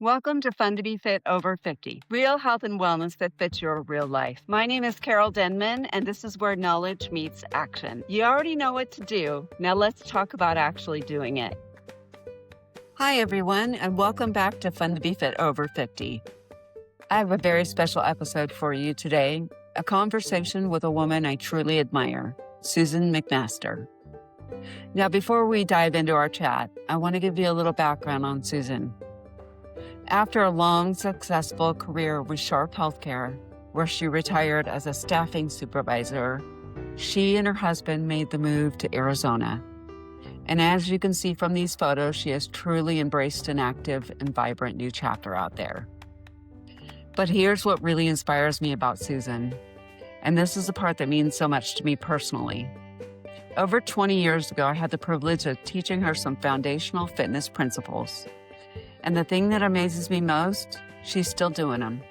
Welcome to Fun to Be Fit Over 50, real health and wellness that fits your real life. My name is Carol Denman, and this is where knowledge meets action. You already know what to do. Now let's talk about actually doing it. Hi, everyone, and welcome back to Fun to Be Fit Over 50. I have a very special episode for you today, a conversation with a woman I truly admire, Susan McMaster. Now, before we dive into our chat, I want to give you a little background on Susan. After a long, successful career with Sharp Healthcare, where she retired as a staffing supervisor, she and her husband made the move to Arizona. And as you can see from these photos, she has truly embraced an active and vibrant new chapter out there. But here's what really inspires me about Susan. And this is the part that means so much to me personally. Over 20 years ago, I had the privilege of teaching her some foundational fitness principles. And the thing that amazes me most, she's still doing them.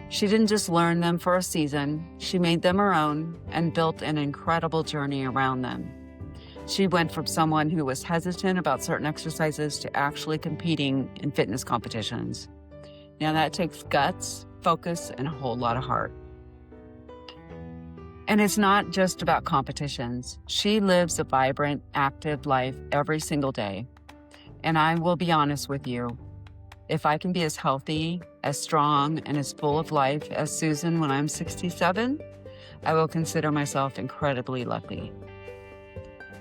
She didn't just learn them for a season, she made them her own and built an incredible journey around them. She went from someone who was hesitant about certain exercises to actually competing in fitness competitions. Now that takes guts, focus, and a whole lot of heart. And it's not just about competitions. She lives a vibrant, active life every single day. And I will be honest with you, if I can be as healthy, as strong, and as full of life as Susan when I'm 67, I will consider myself incredibly lucky.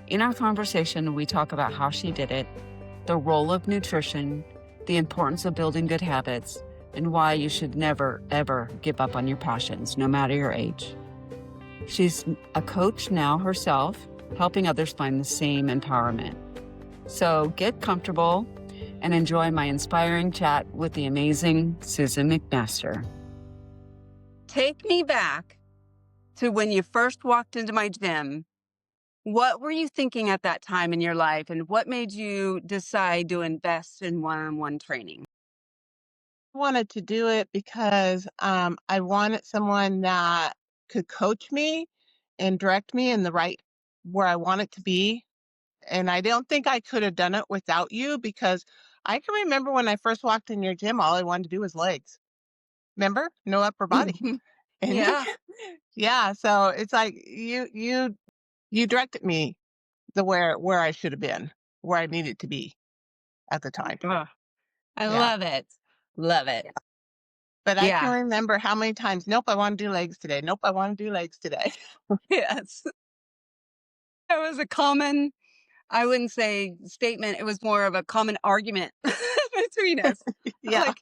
In our conversation, we talk about how she did it, the role of nutrition, the importance of building good habits, and why you should never, ever give up on your passions, no matter your age. She's a coach now herself, helping others find the same empowerment. So get comfortable and enjoy my inspiring chat with the amazing Susan McMaster. Take me back to when you first walked into my gym. What were you thinking at that time in your life, and what made you decide to invest in one-on-one training? Wanted to do it because I wanted someone that could coach me and direct me in the right where I want it to be. And I don't think I could have done it without you, because I can remember when I first walked in your gym, all I wanted to do was legs. Remember? No upper body. And Yeah. yeah, so it's like you directed me where I should have been, where I needed to be at the time. Ugh, I Yeah. love it. Love it. But I can Yeah. remember how many times, nope, I want to do legs today. Nope, I want to do legs today. Yes. That was a common, I wouldn't say statement. It was more of a common argument between us. Yeah. Like,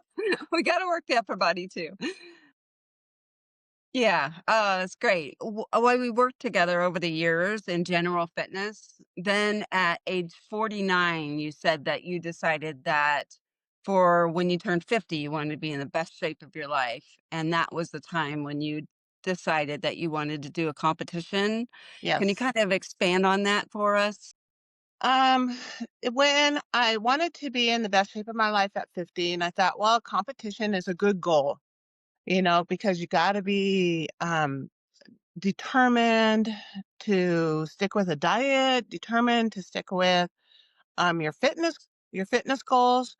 we got to work the upper body too. Yeah, it's great. When we worked together over the years in general fitness, then at age 49, you said that you decided that for when you turned 50, you wanted to be in the best shape of your life. And that was the time when you decided that you wanted to do a competition. Can you Yes. kind of expand on that for us? Um, when I wanted to be in the best shape of my life at 50, and I thought, well, competition is a good goal, because you got to be determined to stick with a diet, determined to stick with your fitness goals.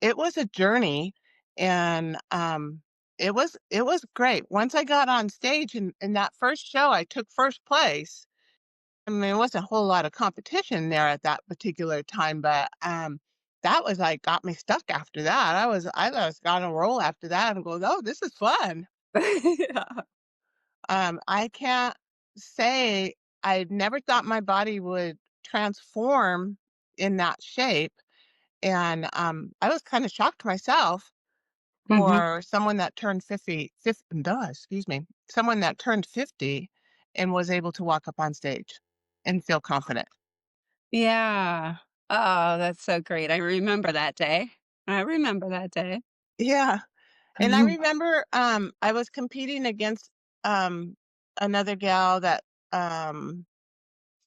It was a journey, and it was great. Once I got on stage in that first show, I took first place. I mean, it wasn't a whole lot of competition there at that particular time, but that was like got me stuck after that. I just got on a roll after that and go, oh, this is fun. Yeah. I can't say I never thought my body would transform in that shape. And I was kind of shocked myself Hmm. for someone that turned 50 and was able to walk up on stage and feel confident. Yeah. Oh, that's so great. I remember that day. I remember that day. Yeah. And I remember I was competing against um another gal that um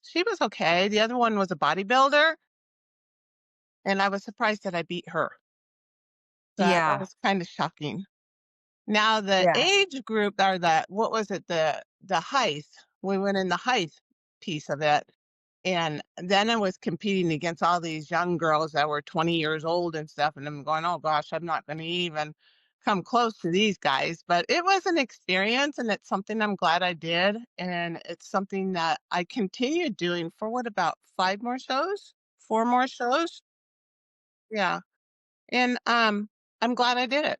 she was okay. The other one was a bodybuilder, and I was surprised that I beat her. That Yeah. was kind of shocking. Now the Yeah. age group, or the what was it, the height. We went in the height piece of it. And then I was competing against all these young girls that were 20 years old and stuff, and I'm going, "Oh gosh, I'm not gonna even come close to these guys." But it was an experience, and it's something I'm glad I did, and it's something that I continued doing for what, about 5 more shows? 4 more shows? Yeah, and, I'm glad I did it.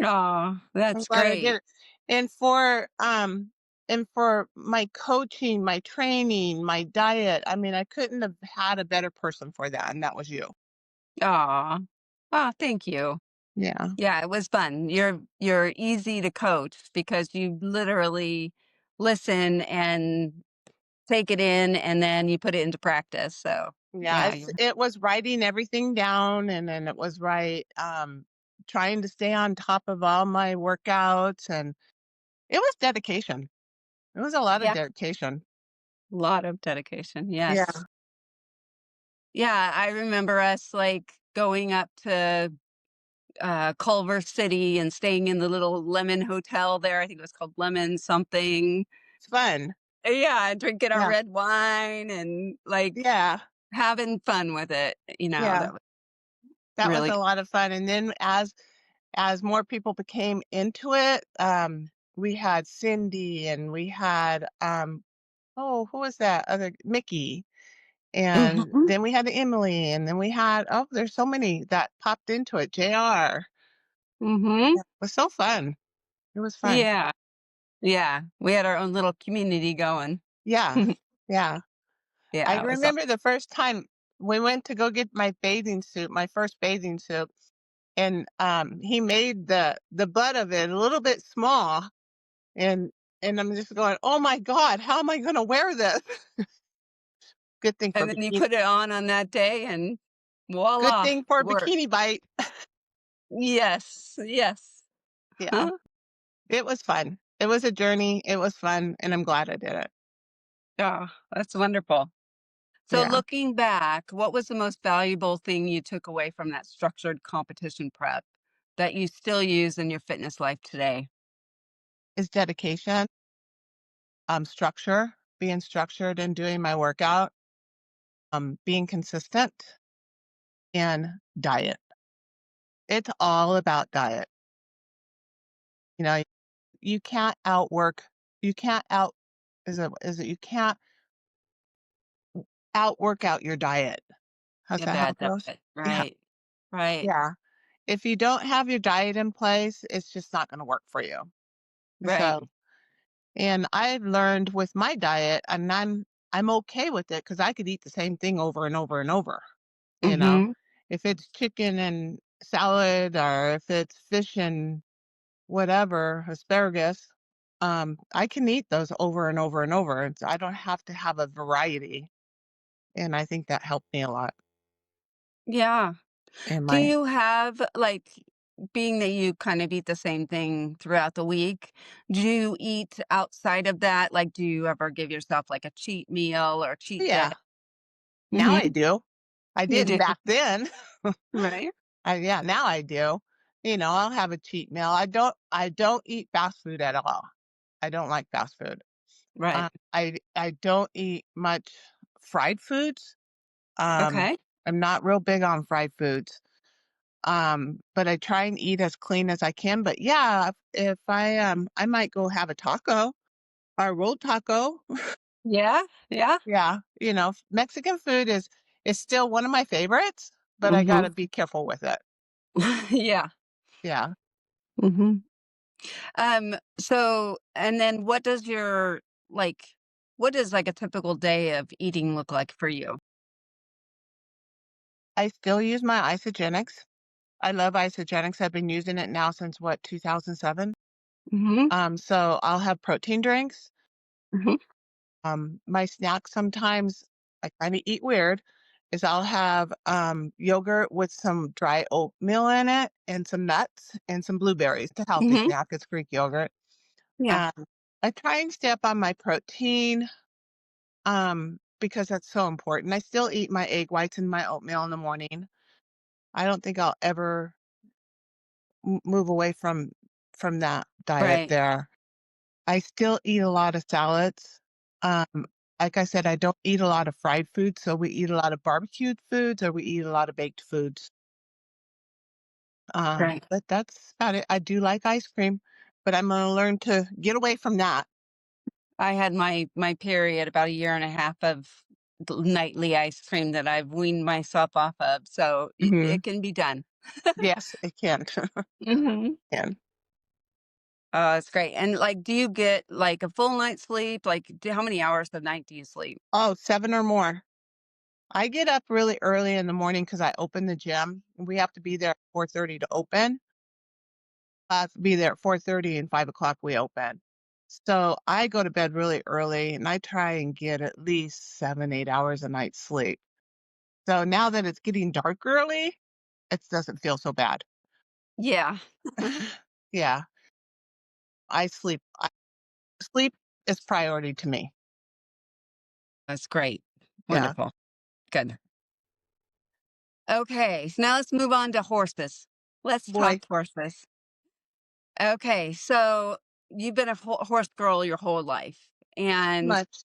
Oh, I'm that's glad I did great. it. And for my coaching, my training, my diet, I mean, I couldn't have had a better person for that, and that was you. Aw. Oh, thank you. Yeah. Yeah, it was fun. You're easy to coach because you literally listen and take it in, and then you put it into practice. So, Yeah, yeah, you're it was writing everything down, and then it was trying to stay on top of all my workouts, and it was dedication. It was a lot of yeah, dedication. a lot of dedication. Yeah. Yes. Yeah, I remember us like going up to Culver City and staying in the little lemon hotel there. I think it was called Lemon something. It's fun. Yeah, drinking our Yeah. red wine and like Yeah. having fun with it. Yeah. That was That was really a lot of fun, and then as more people became into it, we had Cindy and we had, oh, who was that other Mickey, and Mhm. then we had Emily, and then we had, oh, there's so many that popped into it. JR. Mhm. Yeah. It was so fun. It was fun. Yeah. Yeah. We had our own little community going. Yeah. Yeah. I Yeah, it was remember the first time we went to go get my bathing suit, my first bathing suit, and, he made the butt of it a little bit small, and I'm just going, "Oh my god, how am I gonna wear this?" Good thing for and then you bikini put it on that day and good voila, thing for work. Bikini Bite. Yes, yes. Yeah, Huh? it was fun. It was a journey, it was fun, and I'm glad I did it. Oh, that's wonderful. So Yeah, looking back, what was the most valuable thing you took away from that structured competition prep that you still use in your fitness life today? it's dedication, structure, being structured and doing my workout, being consistent, and diet. It's all about diet. You know, you can't outwork you can't out is it you can't outwork out your diet. How's A that how bad it goes? diet. Yeah, Right. Right. yeah. If you don't have your diet in place, it's just not gonna work for you. Right. So and I've learned with my diet, and I'm okay with it because I could eat the same thing over and over and over, you know? Mhm. If it's chicken and salad or if it's fish and whatever, asparagus, I can eat those over and over and over, and so I don't have to have a variety, and I think that helped me a lot Yeah. in Do my you have like being that you kind of eat the same thing throughout the week, do you eat outside of that? Like, do you ever give yourself like a cheat meal or a cheat day? yeah, now I Mhm. do. I You didn't do. back then. Right. Yeah, now I do. You know, I'll have a cheat meal. I don't eat fast food at all. I don't like fast food. Right. I don't eat much fried foods. Um, Okay. I'm not real big on fried foods. But I try and eat as clean as I can. But yeah, if I might go have a taco or a rolled taco. Yeah. Yeah. Yeah, Mexican food is still one of my favorites, but I Mhm. gotta be careful with it. Yeah. Yeah. Mhm. So and then like what does like a typical day of eating look like for you? I still use my Isagenix. I love Isagenix. I've been using it now since what, 2007? Mhm. So I'll have protein drinks. Mhm. My snack sometimes I kind of eat weird is I'll have yogurt with some dry oatmeal in it and some nuts and some blueberries. It's a healthy Mhm. snack. It's Greek yogurt. Yeah. Um, I try and stay up on my protein because that's so important. I still eat my egg whites and my oatmeal in the morning. I don't think I'll ever move away from that diet Right. there. I still eat a lot of salads. Um, like I said, I don't eat a lot of fried food, so we eat a lot of barbecued foods or we eat a lot of baked foods. Right. But that's about it. I do like ice cream, but I'm gonna learn to get away from that. I had my period about a year and a half of nightly ice cream that I've weaned myself off of, so Mhm. it can be done. Yes, it can. Mhm. Can. Oh, that's great. And, like, do you get, like, a full night's sleep? Like, how many hours a night do you sleep? Oh, 7 or more. I get up really early in the morning because I open the gym. We have to be there at 4:30 to open. I have to be there at 4:30 and 5 o'clock we open. So I go to bed really early and I try and get at least 7, 8 hours a night sleep. So now that it's getting dark early, it doesn't feel so bad. Yeah. Yeah, sleep is priority to me. That's great. Yeah. Wonderful. Good. Okay, so now let's move on to horses. Let's Boy, talk horses. Okay, so you've been a horse girl your whole life. And much.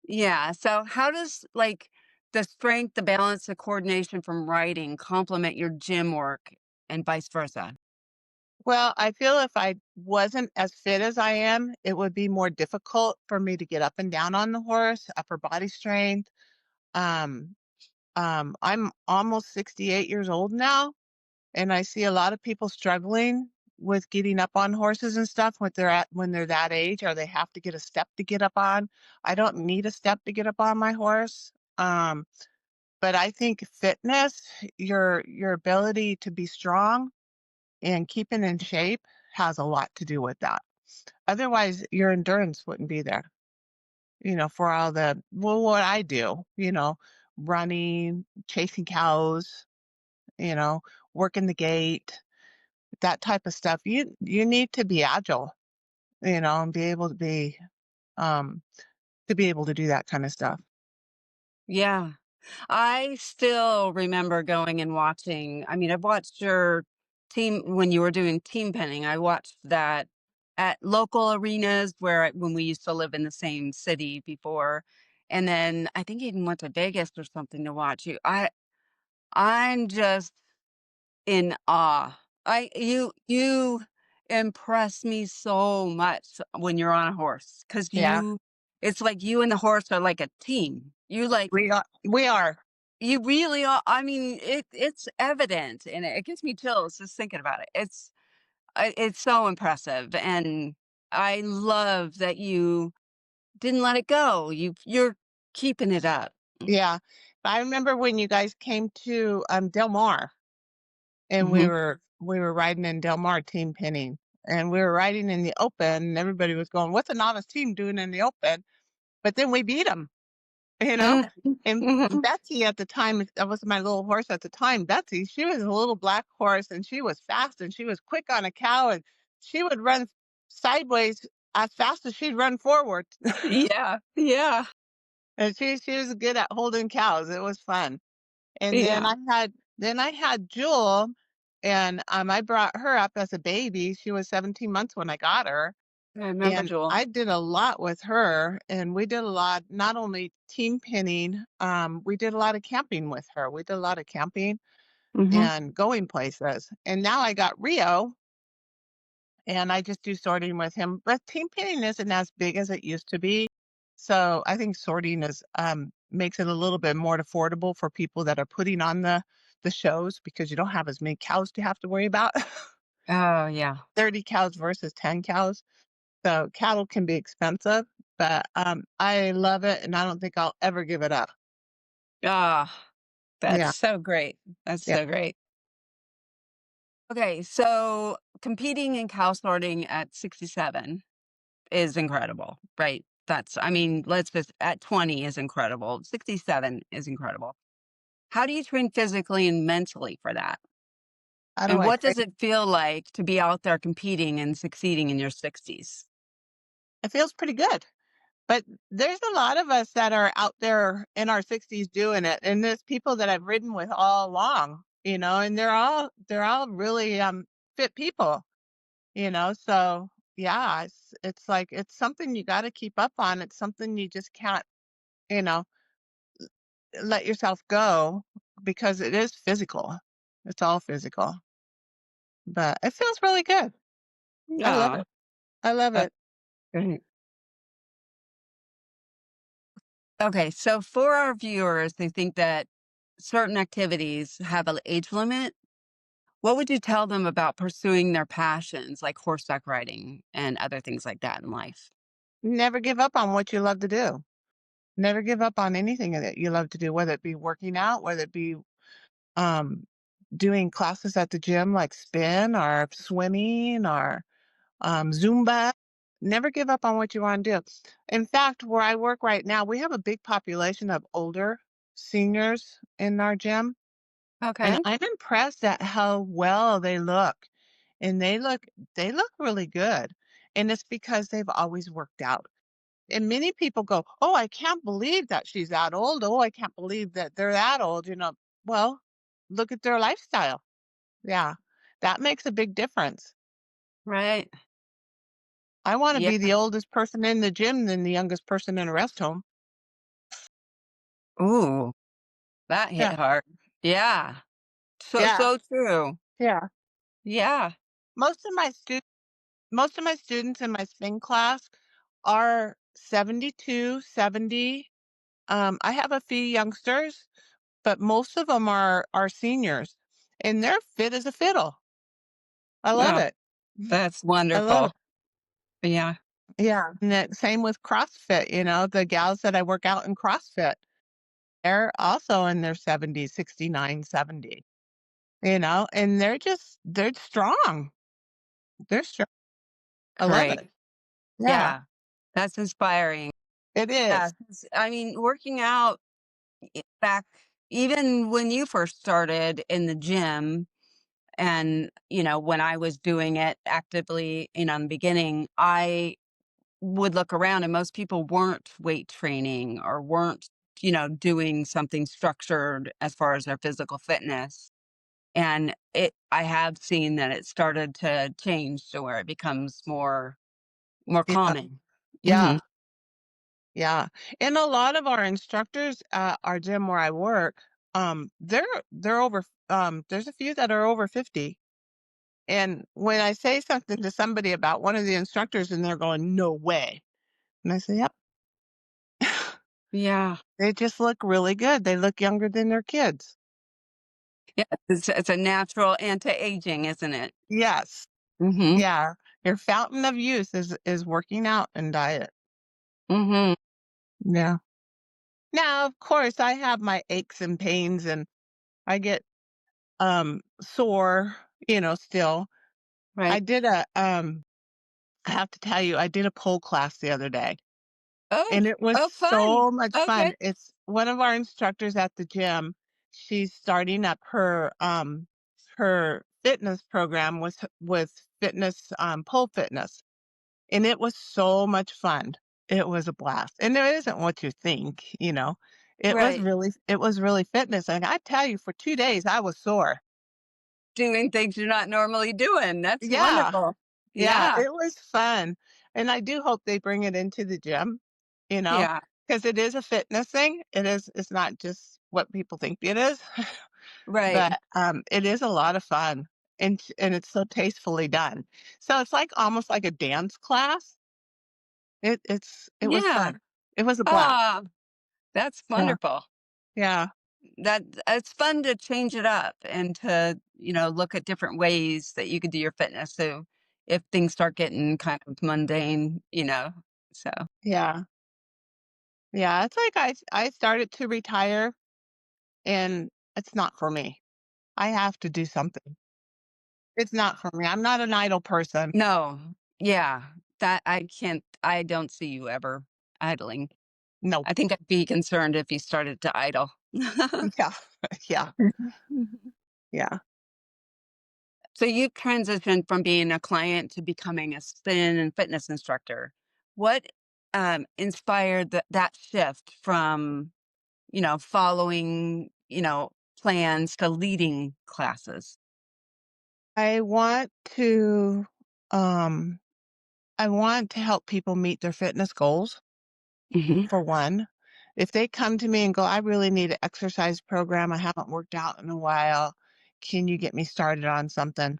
yeah, so how does like the strength, the balance, the coordination from riding complement your gym work and vice versa? Well, I feel if I wasn't as fit as I am, it would be more difficult for me to get up and down on the horse, upper body strength. Um, I'm almost 68 years old now, and I see a lot of people struggling with getting up on horses and stuff when they're that age, or they have to get a step to get up on. I don't need a step to get up on my horse. But I think fitness, your ability to be strong and keeping in shape has a lot to do with that. Otherwise, your endurance wouldn't be there, for all what I do, running, chasing cows, you know, working the gate, that type of stuff. You need to be agile, and um to be able to do that kind of stuff. Yeah. I still remember going and watching. I mean, I've watched your team when you were doing team penning. I watched that at local arenas when we used to live in the same city before. And then I think even went to Vegas or something to watch you. I'm just in awe. You impress me so much when you're on a horse because Yeah, it's like you and the horse are like a team. we are. You really are. I mean, it's evident, and it gives me chills just thinking about it. It's so impressive, and I love that you didn't let it go. You're keeping it up. Yeah. I remember when you guys came to Del Mar. And we Mhm. were we were riding in Del Mar team pinning, and we were riding in the open, and everybody was going, "What's a novice team doing in the open?" But then we beat them, you know? Mm. And Mhm. Betsy at the time, that was my little horse at the time, Betsy, she was a little black horse, and she was fast, and she was quick on a cow, and she would run sideways as fast as she'd run forward. Yeah, yeah, And she was good at holding cows, it was fun. And yeah. then I had Jewel, and, I brought her up as a baby. She was 17 months when I got her, I remember and Jewel. I did a lot with her, and we did a lot, not only team pinning, we did a lot of camping with her. We did a lot of camping Mhm. and going places. And now I got Rio, and I just do sorting with him. But team painting isn't as big as it used to be. So I think sorting is makes it a little bit more affordable for people that are putting on the shows because you don't have as many cows to have to worry about. Oh, yeah. 30 cows versus 10 cows. So cattle can be expensive, but I love it and I don't think I'll ever give it up. Ah, that's Yeah. so great. That's Yeah. so great. Okay, so competing in cow sorting at 67 is incredible, right? I mean, let's just at 20 is incredible. 67 is incredible. How do you train physically and mentally for that? How do And I what train? does it feel like to be out there competing and succeeding in your 60s? It feels pretty good. But there's a lot of us that are out there in our 60s doing it, and there's people that I've ridden with all along, and they're all really, fit people, so, yeah, it's like it's something you gotta keep up on, it's something you just can't you know, let yourself go because it is physical. It's all physical, but it feels really good. I love Yeah. it. I love Uh, it. great. Okay, so for our viewers who think that certain activities have an age limit, what would you tell them about pursuing their passions like horseback riding and other things like that in life? Never give up on what you love to do. Never give up on anything that you love to do, whether it be working out, whether it be um, doing classes at the gym like spin or swimming or Zumba. Never give up on what you want to do. In fact, where I work right now, we have a big population of older seniors in our gym, and Okay. I'm impressed at how well they look. And they look really good. And it's because they've always worked out. And many people go, "Oh, I can't believe that she's that old. Oh, I can't believe that they're that old." Well, look at their lifestyle. Yeah, that makes a big difference. Right. I want to Yeah. be the oldest person in the gym than the youngest person in a rest home. Ooh, that hit Yeah, hard. Yeah. So, yeah, so true. yeah. Yeah. Most of my students, most of my students in my spin class are 72, 70. I have a few youngsters, but most of them are seniors, and they're fit as a fiddle. I love Oh, it. that's I love wonderful. it. Yeah. Yeah, and that same with CrossFit, the gals that I work out in CrossFit, they're also in their 70s, 69, 70. And they're strong. They're strong. I love Great. it. Yeah, Yeah. That's inspiring. it Yeah. is. I mean, working out back, even when you first started in the gym, and, when I was doing it actively, in the beginning, I would look around and most people weren't weight training or weren't, doing something structured as far as their physical fitness. And I have seen that it started to change to where it becomes more Yeah, common. Hmm. yeah, yeah. And a lot of our instructors at our gym where I work, they're over there's a few that are over 50. And when I say something to somebody about one of the instructors and they're going, "No way." And I say, "Yep." Yeah. They just look really good. They look younger than their kids. Yeah. It's a natural anti-aging, isn't it? Yes. Hmm. Yeah. Your fountain of youth is working out and diet. Hmm. Yeah. Now, of course, I have my aches and pains and I get sore, still. I Right. did I have to tell you, I did a pole class the other day Oh, and it was oh, fun. so much fun. Okay. It's one of our instructors at the gym. She's starting up her fitness program with fitness pole fitness. And it was so much fun. It was a blast. And it isn't what you think. Right. It was really fitness. And I tell you, for 2 days I was sore. Doing things you're not normally doing. That's Yeah. wonderful. Yeah, Yeah. it was fun. And I do hope they bring it into the gym, you know, Yeah. because it is a fitness thing. It's not just what people think it is. Right. But it is a lot of fun and it's so tastefully done. So it's like almost like a dance class. It was Yeah. fun. It was a blast. Ah, that's Yeah. wonderful. Yeah. That it's fun to change it up and to, look at different ways that you could do your fitness. So if things start getting kind of mundane, so Yeah. Yeah, it's like I started to retire and it's not for me. I have to do something. It's not for me. I'm not an idle person. no, yeah, that I don't see you ever idling. No. I think I'd be concerned if you started to idle. Yeah. Yeah. Mhm. Yeah. So you transitioned from being a client to becoming a spin and fitness instructor. What inspired that shift from, following, plans to leading classes? I want to um I want to help people meet their fitness goals Hmm. for one. if they come to me and go, I really need an exercise program. I haven't worked out in a while. Can you get me started on something?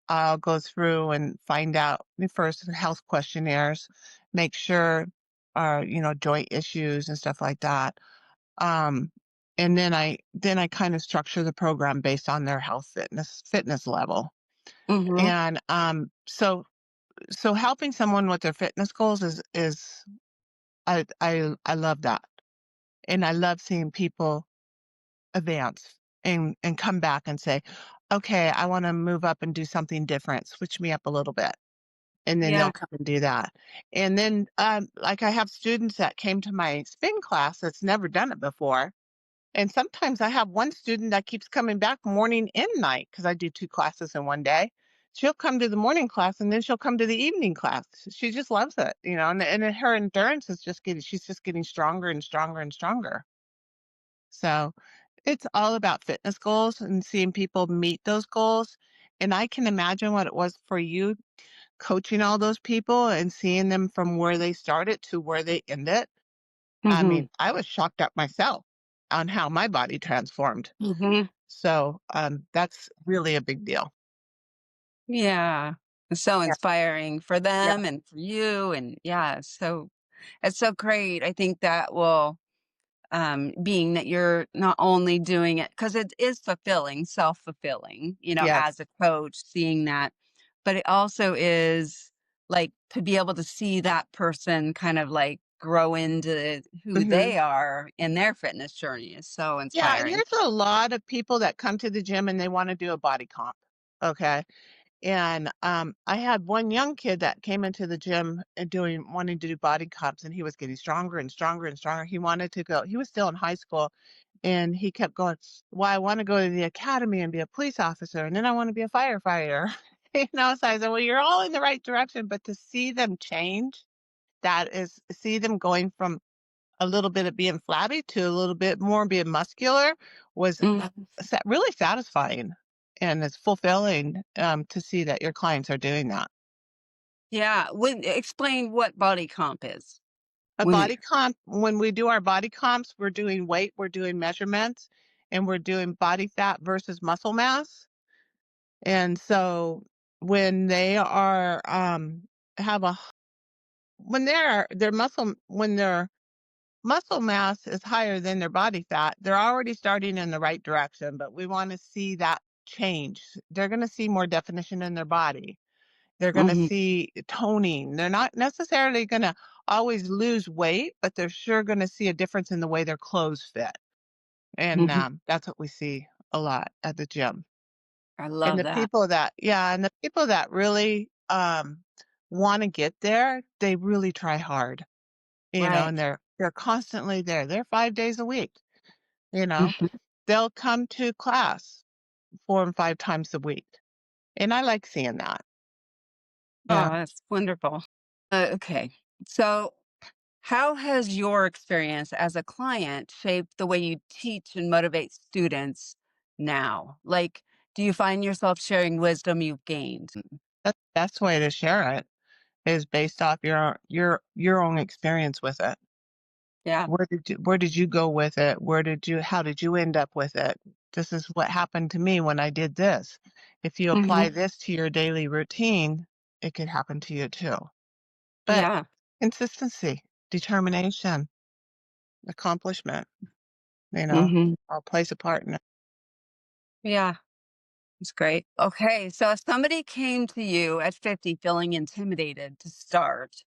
I'll go through and find out first the health questionnaires, make sure joint issues and stuff like that. Um, and then I kind of structure the program based on their health fitness level. Mhm. And so helping someone with their fitness goals is I love that. And I love seeing people advance and come back and say, "Okay, I wanna move up and do something different. Switch me up a little bit." And then they'll Yeah. come and do that. And then, like, I have students that came to my spin class that's never done it before, and sometimes I have one student that keeps coming back morning and night because I do 2 classes in one day. She'll come to the morning class, and then she'll come to the evening class. She just loves it, and her endurance is she's just getting stronger and stronger and stronger. So, it's all about fitness goals and seeing people meet those goals, and I can imagine what it was for you coaching all those people and seeing them from where they started to where they ended. I Mhm. mean, I was shocked at myself on how my body transformed. Mhm. So, that's really a big deal. Yeah. It's so Yeah, inspiring for yeah. them and for you, and yeah, it's so great. I think that will, being that you're not only doing it because it is fulfilling, self-fulfilling, Yes. as a coach, seeing that, but it also is, like, to be able to see that person kind of, like, grow into who Mhm. they are in their fitness journey is so Yeah, and inspiring. there's a lot of people that come to the gym and they wanna do a body comp, okay? And, I had one young kid that came into the gym and wanting to do body comps, and he was getting stronger and stronger and stronger. He was still in high school, and he kept going, "Well, I wanna go to the academy and be a police officer, and then I wanna be a firefighter." So I said, "Well, you're all in the right direction, but to see them change, see them going from a little bit of being flabby to a little bit more being muscular was Mhm. really satisfying, and it's fulfilling, to see that your clients are doing that. Yeah, when explain what body comp is. A When body comp When we do our body comps, we're doing weight, we're doing measurements, and we're doing body fat versus muscle mass. And so when they are, have a when their muscle mass is higher than their body fat, they're already starting in the right direction, but we wanna see that change. They're gonna see more definition in their body. They're gonna Mhm, see toning. They're not necessarily gonna always lose weight, but they're sure gonna see a difference in the way their clothes fit, and, mhm. that's what we see a lot at the gym. I And love the that. people that yeah, and the people that really, wanna get there, they really try hard, Right. and they're constantly there. They're 5 days a week, you know? Mhm. They'll come to class 4 and 5 times a week, and I like seeing that. Oh, Yeah. that's wonderful. Okay. So, how has your experience as a client shaped the way you teach and motivate students now? Like, do you find yourself sharing wisdom you've gained? That's the best way to share it is based off your own experience with it. Yeah. Where did you go with it? How did you end up with it? This is what happened to me when I did this. If you apply Mhm. this to your daily routine, it could happen to you too. But Yeah. consistency, determination, accomplishment, Mhm. all plays a part in it. Yeah. It's great. Okay. So, if somebody came to you at 50 feeling intimidated to start,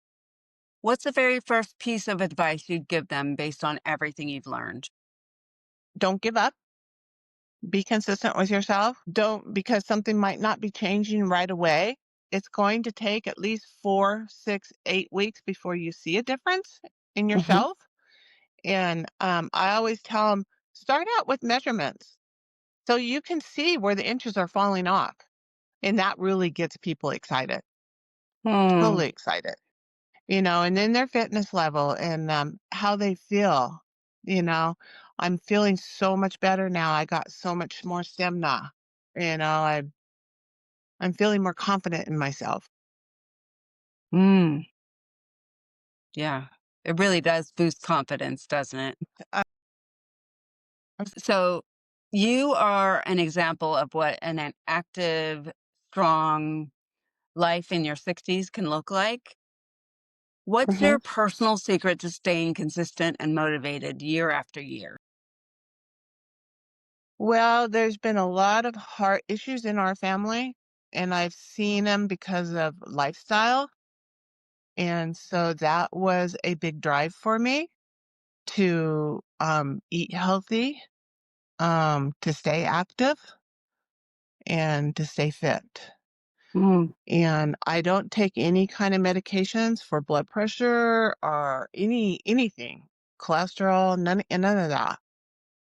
what's the very first piece of advice you'd give them based on everything you've learned? Don't give up. Be consistent with yourself. Don't because something might not be changing right away. It's going to take at least 4, 6, 8 weeks before you see a difference in Mhm. yourself. And I always tell them start out with measurements so you can see where the inches are falling off. And that really gets people excited, Hmm. totally excited, and then their fitness level and how they feel. You know, I'm feeling so much better now. I got so much more stamina. I'm feeling more confident in myself. Mm. Yeah. It really does boost confidence, doesn't it? Uh, So you are an example of what an active, strong life in your 60s can look like. What's mhm. your personal secret to staying consistent and motivated year after year? Well, there's been a lot of heart issues in our family, and I've seen them because of lifestyle. And so that was a big drive for me to eat healthy, to stay active, and to stay fit. Mm. And I don't take any kind of medications for blood pressure or anything, cholesterol, none of that.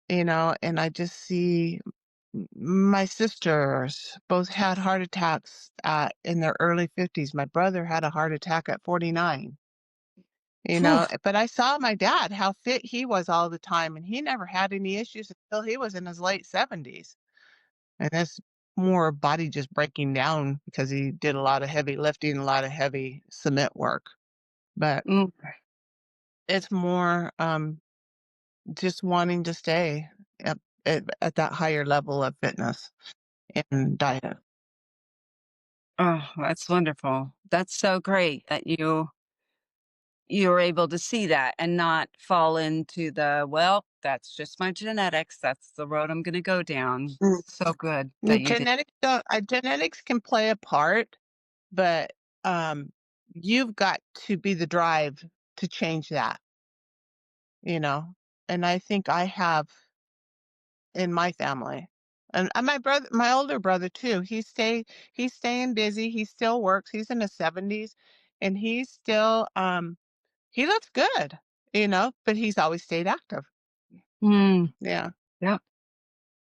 And I just see my sisters both had heart attacks in their early 50s. My brother had a heart attack at 49. Phew. But I saw my dad, how fit he was all the time, and he never had any issues until he was in his late 70s. And that's more body just breaking down because he did a lot of heavy lifting, a lot of heavy cement work. But Mm. it's more just wanting to stay at, at that higher level of fitness and diet. Oh, that's wonderful. That's so great that you're able to see that and not fall into the, well, that's just my genetics. That's the road I'm going to go down. So good that you did. Genetics can play a part, but um, you've got to be the drive to change that, you know. And I think I have in my family. And my older brother too. He's staying busy. He still works. He's in his 70s, and he's still he looks good, but he's always stayed active. Mm. Yeah. Yep.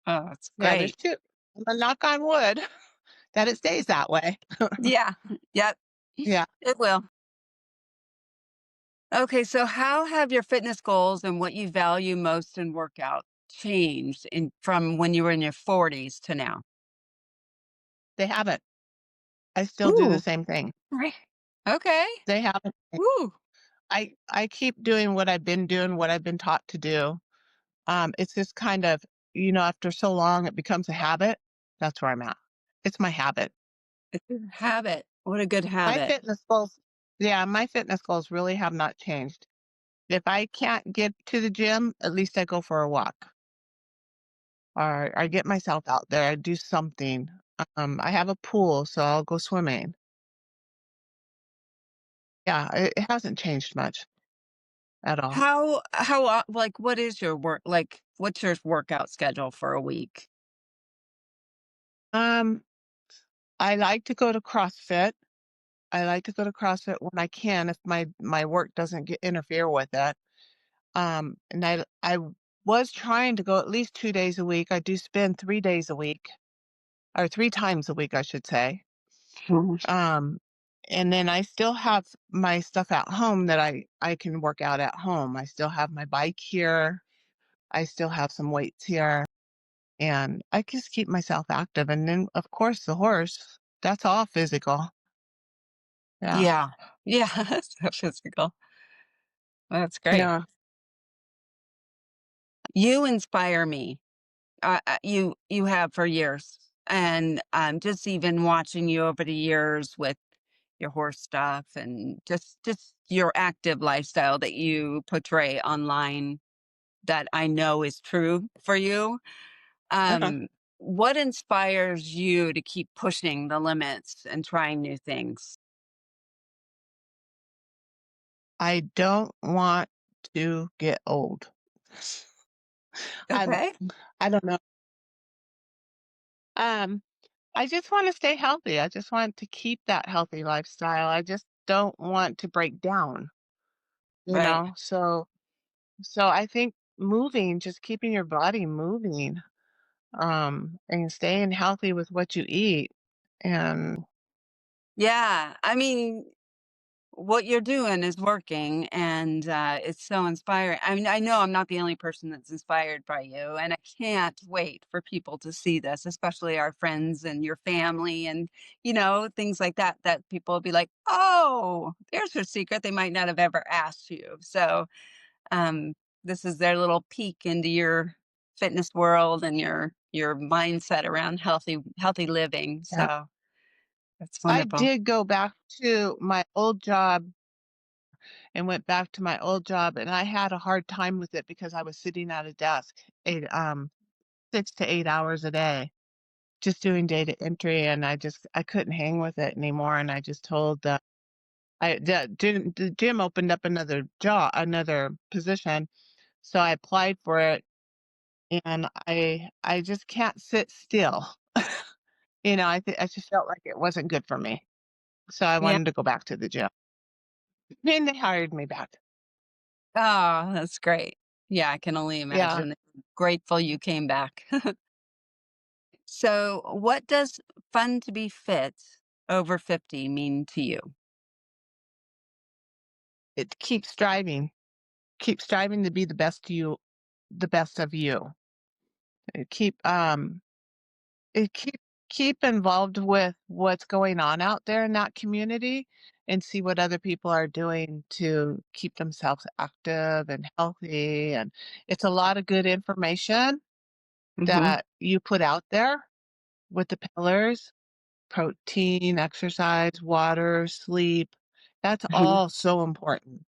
Oh, that's Yeah, there's great. two. I'm gonna knock on wood that it stays that way. Yeah. Yep. Yeah. It will. Okay, so how have your fitness goals and what you value most in workout changed in from when you were in your 40s to now? They haven't. I still do the Ooh, same thing. right. Okay. They haven't. Ooh. I keep doing what I've been doing, what I've been taught to do. It's just kind of, after so long, it becomes a habit. That's where I'm at. It's my habit. It's a habit. What a good My habit. fitness goals, yeah, my fitness goals really have not changed. If I can't get to the gym, at least I go for a walk or I get myself out there. I do something. I have a pool, so I'll go swimming. Yeah, it hasn't changed much at all. Like, what is your what's your workout schedule for a week? Um, I like to go to CrossFit. I like to go to CrossFit when I can if my work doesn't interfere with it. And I was trying to go at least 2 days a week. I do spend 3 days a week, or 3 times a week, I should say. Mhm. Um, and then I still have my stuff at home that I can work out at home. I still have my bike here. I still have some weights here, and I just keep myself active. And then, of course, the horse, that's all physical. Yeah. Yeah. Yeah, so physical. That's great. Yeah. You inspire me. You have for years, and just even watching you over the years with your horse stuff and just your active lifestyle that you portray online that I know is true for you. Uh-huh. Um, what inspires you to keep pushing the limits and trying new things? I don't want to get old. I'm Okay. I don't know. Um, I just wanna stay healthy. I just want to keep that healthy lifestyle. I just don't want to break down, you Right. know? So I think moving, just keeping your body moving, and staying healthy with what you eat, and Yeah. I mean, what you're doing is working, and it's so inspiring. I mean, I know I'm not the only person that's inspired by you, and I can't wait for people to see this, especially our friends and your family, and things like that. That people will be like, "Oh, there's her secret." They might not have ever asked you. So, um, this is their little peek into your fitness world and your mindset around healthy living. Yeah. So that's I wonderful. did go back to my old job and went back to my old job, and I had a hard time with it because I was sitting at a desk 6 to 8 hours a day, just doing data entry, and I couldn't hang with it anymore, and I just told the gym opened up another position, so I applied for it, and I just can't sit still. I just felt like it wasn't good for me, so I Yeah. wanted to go back to the gym, and they hired me back. Oh, that's great. Yeah, I can only Yeah. imagine. Grateful you came back. So, what does fun to be fit over 50 mean to you? It keep striving to be the best of you. Uh, Keep um keep involved with what's going on out there in that community and see what other people are doing to keep themselves active and healthy, and it's a lot of good information Mhm. that you put out there with the pillars: protein, exercise, water, sleep. That's Mhm. all so important.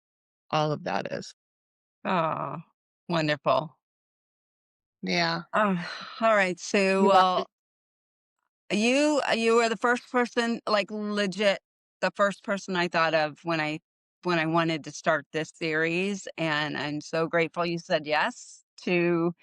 All of that is. Oh, wonderful. Yeah. Oh, all right. So, You've always well, you were the first person, like legit, the first person I thought of when I wanted to start this series, and I'm so grateful you said yes to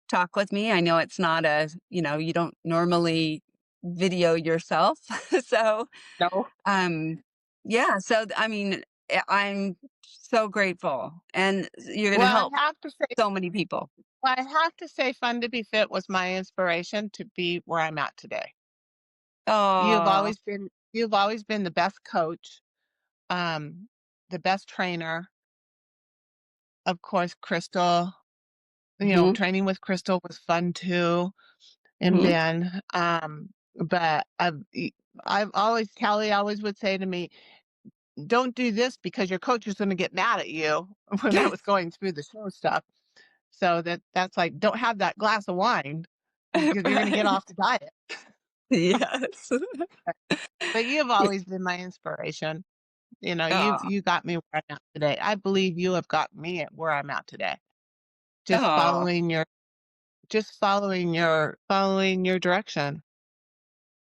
talk with me. I know it's not you don't normally video yourself. So, know. um, yeah, so I mean, I'm so grateful and you're going to Well, help so many people. I have to say Fun to be Fit was my inspiration to be where I'm at today. Oh, You've always been the best coach, um, the best trainer. Of course, Crystal, mhm, training with Crystal was fun too. And mhm. then, but I've always, Callie always would say to me, don't do this because your coach is going to get mad at you when I was going through the show stuff. So that's like, don't have that glass of wine because you're going to get Right. off the diet. Yes. But you've Yeah. always been my inspiration. Oh, You got me where I'm at today. I believe you have got me at where I'm at today. Just oh, following your direction.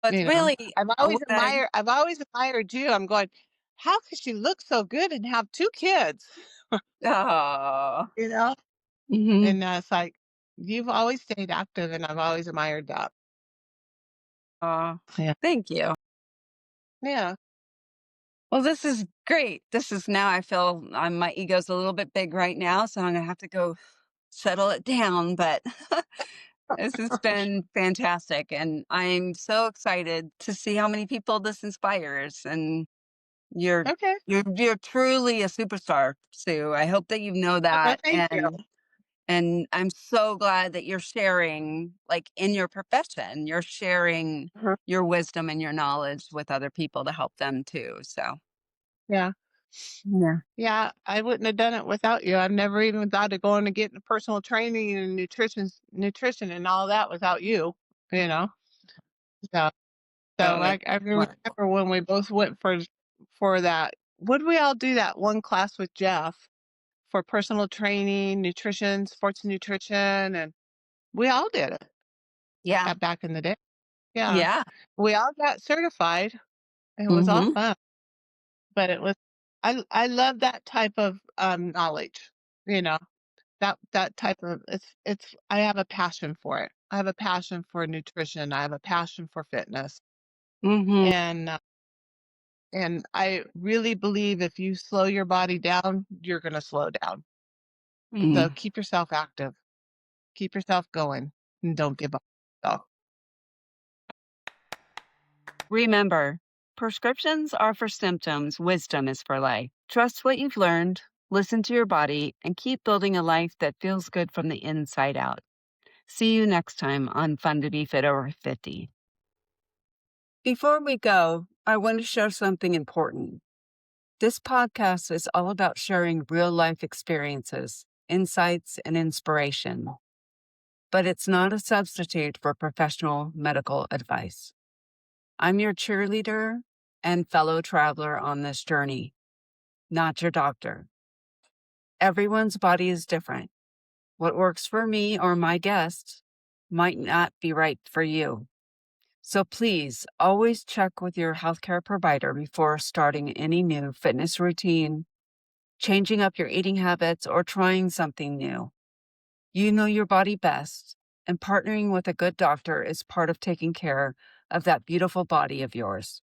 it's really what I I've always admired you. I'm going, how could she look so good and have two kids? oh, You know? mhm. And it's like you've always stayed active and I've always admired that. Oh, Yeah. thank you. Yeah. Well, this is great. This is now I feel my ego's a little bit big right now, so I'm gonna have to go settle it down. But this has been fantastic, and I'm so excited to see how many people this inspires. And you're Okay. you're truly a superstar, Sue. I hope that you know Well, that, thank you. and I'm so glad that you're sharing, like in your profession, you're sharing Mhm. your wisdom and your knowledge with other people to help them too. So Yeah. yeah. Yeah, I wouldn't have done it without you. I've never even thought of going to get into personal training and nutrition and all that without you, you know? So, Oh, that's I wonderful. remember when we both went for that. Would we all do that one class with Jeff for personal training, nutrition, sports nutrition, and we all did it Yeah. back in the day. Yeah. Yeah. We all got certified. It was all Mhm. fun, but it was I love that type of knowledge, you know. That type of it's I have a passion for it. I have a passion for nutrition. I have a passion for fitness. Mhm. And I really believe if you slow your body down, you're going to slow down. So Mm. keep yourself active. Keep yourself going and don't give up. So, Remember, Prescriptions are for symptoms, wisdom is for life. Trust what you've learned, listen to your body, and keep building a life that feels good from the inside out. See you next time on Fun to Be Fit Over 50. Before we go, I want to share something important. This podcast is all about sharing real life experiences, insights, and inspiration. But it's not a substitute for professional medical advice. I'm your cheerleader and fellow traveler on this journey, not your doctor. Everyone's body is different. What works for me or my guest might not be right for you. So please always check with your healthcare provider before starting any new fitness routine, changing up your eating habits, or trying something new. You know your body best, and partnering with a good doctor is part of taking care of that beautiful body of yours.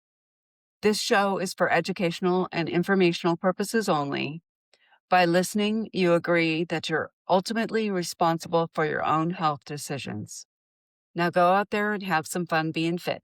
This show is for educational and informational purposes only. By listening, you agree that you're ultimately responsible for your own health decisions. Now go out there and have some fun being fit.